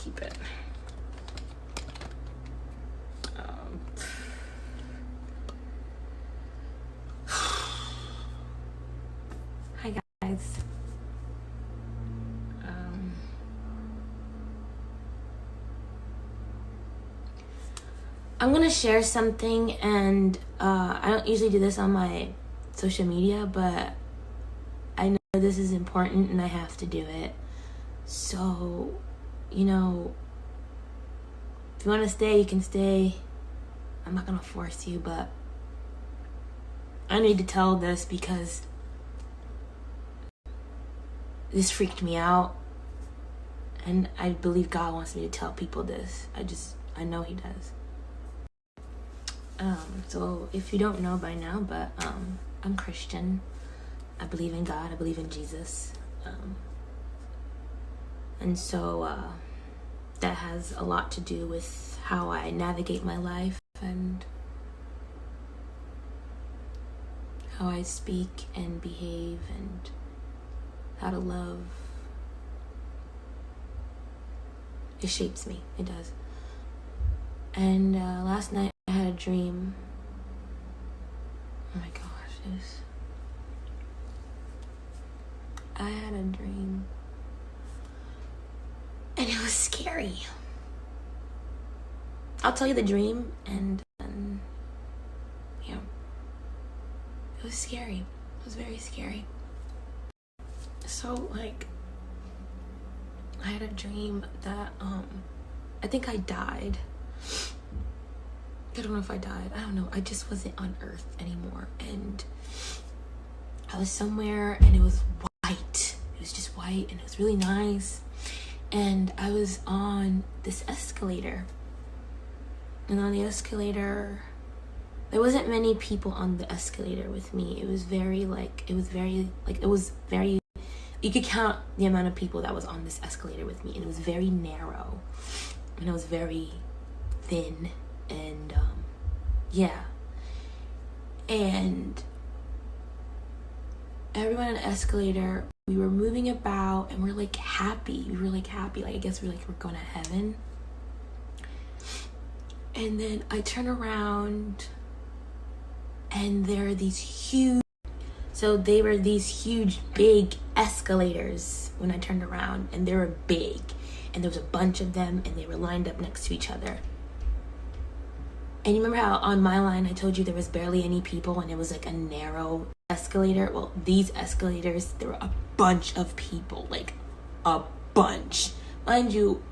keep it. Hi guys. I'm gonna share something, and I don't usually do this on my social media, but I know this is important and I have to do it. So, you know, if you want to stay, you can stay. I'm not gonna force you, but I need to tell this because this freaked me out, and I believe God wants me to tell people this. I know He does. So if you don't know by now, but I'm Christian. I believe in God. I believe in Jesus. And so that has a lot to do with how I navigate my life and how I speak and behave and how to love. It shapes me. It does. And last night I had a dream. Oh my gosh, I had a dream. And it was scary. I'll tell you the dream, and yeah. It was scary. It was very scary. So, like, I had a dream that, I think I died. I don't know if I died. I don't know. I just wasn't on Earth anymore. And I was somewhere, and it was white. It was just white, and it was really nice. And I was on this escalator. And on the escalator, there wasn't many people on the escalator with me. It was very, you could count the amount of people that was on this escalator with me. And it was very narrow. And it was very thin. And, yeah. And everyone on the escalator, we were moving about, and we're like happy. We were like happy. Like, I guess we're going to heaven. And then I turn around, and there are these huge, so they were these huge, big escalators when I turned around, and they were big, and there was a bunch of them, and they were lined up next to each other. And you remember how on my line I told you there was barely any people, and it was like a narrow escalator? Well, these escalators, there were a bunch of people, like a bunch. Mind you,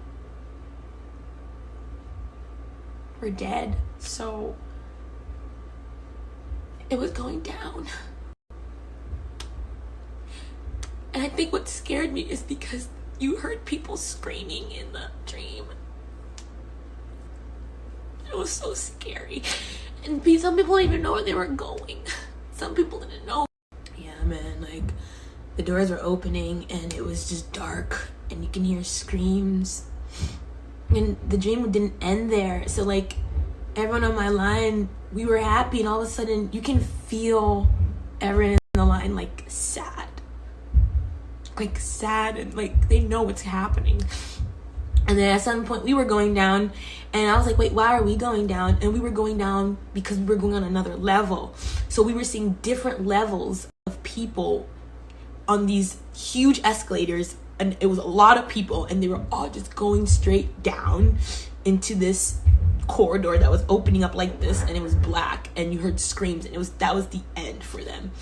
we're dead, so it was going down. And I think what scared me is because you heard people screaming in the dream. It was so scary. And some people didn't even know where they were going. Some people didn't know. Yeah, man, like, the doors were opening, and it was just dark, and you can hear screams. And the dream didn't end there. So, like, everyone on my line, we were happy, and all of a sudden, you can feel everyone in the line, like, sad. Like, sad, and, like, they know what's happening. And then at some point, we were going down, and I was like, wait, why are we going down? And we were going down because we were going on another level. So we were seeing different levels of people on these huge escalators, and it was a lot of people, and they were all just going straight down into this corridor that was opening up like this, and it was black, and you heard screams, and that was the end for them.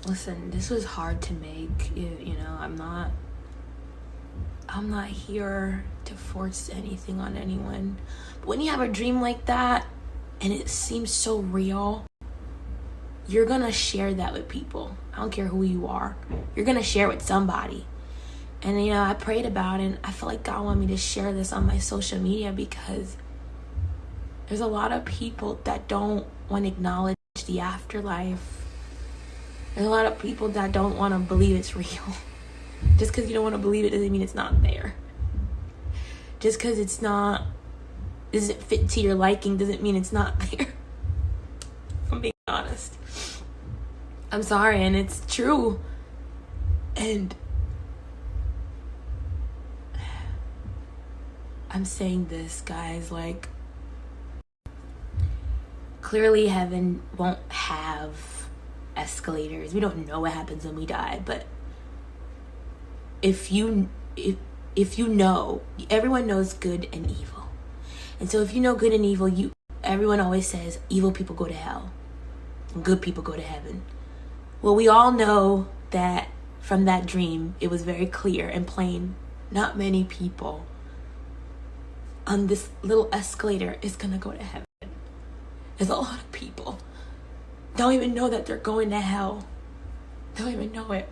Listen, this was hard to make. You know, I'm not here to force anything on anyone. But when you have a dream like that and it seems so real, you're gonna share that with people. I don't care who you are. You're gonna share with somebody. And you know, I prayed about it, and I feel like God wanted me to share this on my social media because there's a lot of people that don't want to acknowledge the afterlife. There's a lot of people that don't want to believe it's real. Just because you don't want to believe it doesn't mean it's not there. Just because it's not, doesn't fit to your liking doesn't mean it's not there. I'm sorry, and it's true. And I'm saying this, guys, like, clearly heaven won't have escalators. We don't know what happens when we die, but if you know, everyone knows good and evil. And so if you know good and evil, everyone always says evil people go to hell and good people go to heaven. Well, we all know that from that dream, it was very clear and plain. Not many people on this little escalator is gonna go to heaven. There's a lot of people don't even know that they're going to hell. Don't even know it.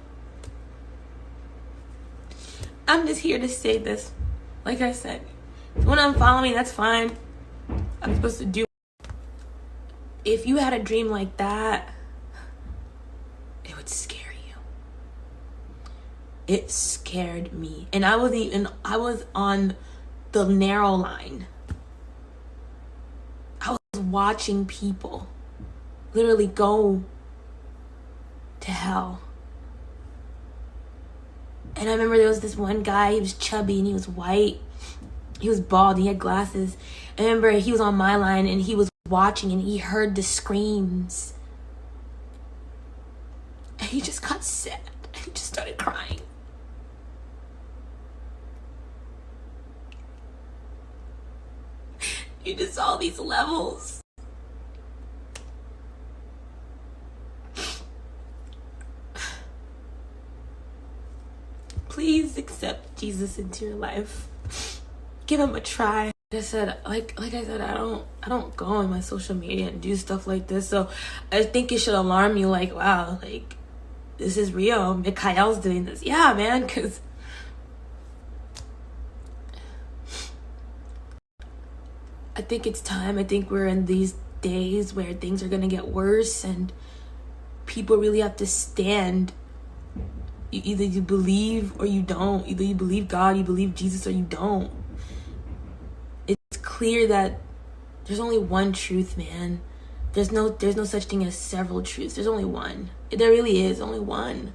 I'm just here to say this. Like I said, if you want to unfollow me, that's fine. I'm supposed to do it. If you had a dream like that, it would scare you. It scared me. And I was on the narrow line. I was watching people literally go to hell. And I remember there was this one guy, he was chubby and he was white. He was bald, he had glasses. I remember he was on my line and he was watching and he heard the screams. And he just got sad and he just started crying. You just saw these levels. Please accept Jesus into your life. Give him a try. Like I said, I don't go on my social media and do stuff like this. So I think it should alarm you, like, wow, like, this is real. Mikhail's doing this. Yeah, man, because I think it's time. I think we're in these days where things are going to get worse and people really have to stand. Either you believe or you don't. Either you believe God, you believe Jesus, or you don't. It's clear that there's only one truth, man. There's no such thing as several truths. There's only one. There really is only one.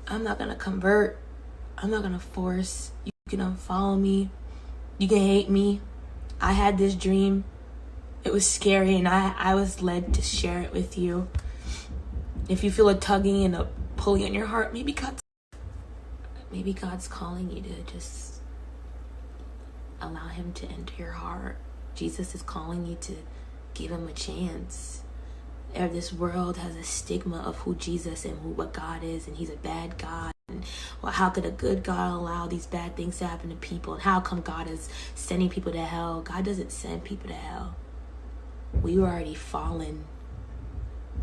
I'm not gonna convert. I'm not gonna force. You can unfollow me. You can hate me. I had this dream. It was scary and I was led to share it with you. If you feel a tugging and a pulling on your heart, maybe God's calling you to just allow him to enter your heart. Jesus is calling you to give him a chance. This world has a stigma of who Jesus and what God is, and he's a bad God. And, well, how could a good God allow these bad things to happen to people? And how come God is sending people to hell? God doesn't send people to hell. We were already fallen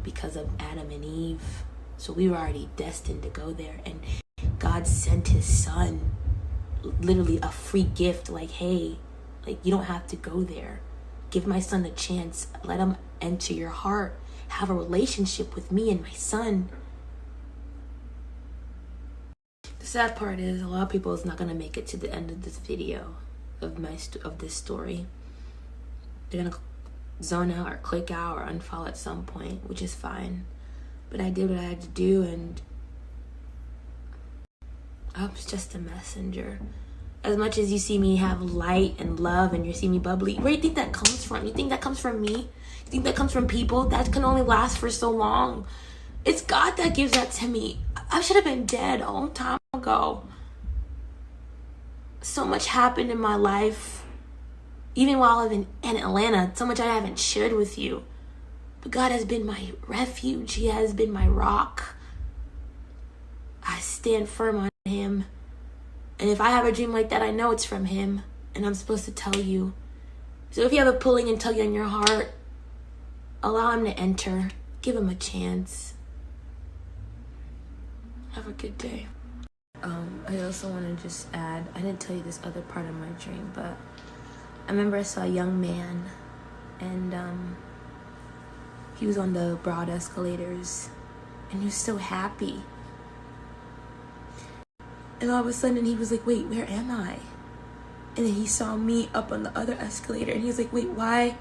because of Adam and Eve. So we were already destined to go there. And God sent his son, literally a free gift, like, hey, like, you don't have to go there. Give my son a chance. Let him enter your heart. Have a relationship with me and my son. The sad part is a lot of people is not going to make it to the end of this video of this story. They're going to zone out or click out or unfollow at some point, which is fine. But I did what I had to do, and I was just a messenger. As much as you see me have light and love and you see me bubbly, where do you think that comes from? You think that comes from me? You think that comes from people? That can only last for so long. It's God that gives that to me. I should have been dead a long time ago. So much happened in my life. Even while I live in Atlanta, so much I haven't shared with you. But God has been my refuge. He has been my rock. I stand firm on him. And if I have a dream like that, I know it's from him. And I'm supposed to tell you. So if you have a pulling and tugging on your heart, allow him to enter. Give him a chance. Have a good day. I also want to just add, I didn't tell you this other part of my dream, but I remember I saw a young man, and he was on the broad escalators, and he was so happy. And all of a sudden, he was like, wait, where am I? And then he saw me up on the other escalator, and he was like, wait, why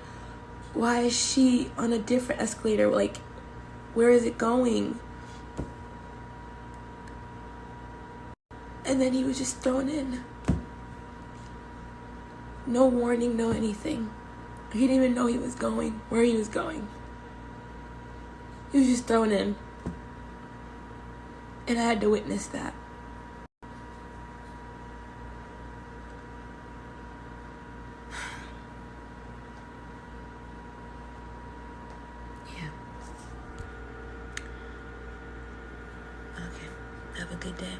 why is she on a different escalator? Like, where is it going? And then he was just thrown in. No warning, no anything. He didn't even know he was going, where he was going. He was just thrown in. And I had to witness that. Yeah. Okay. Have a good day.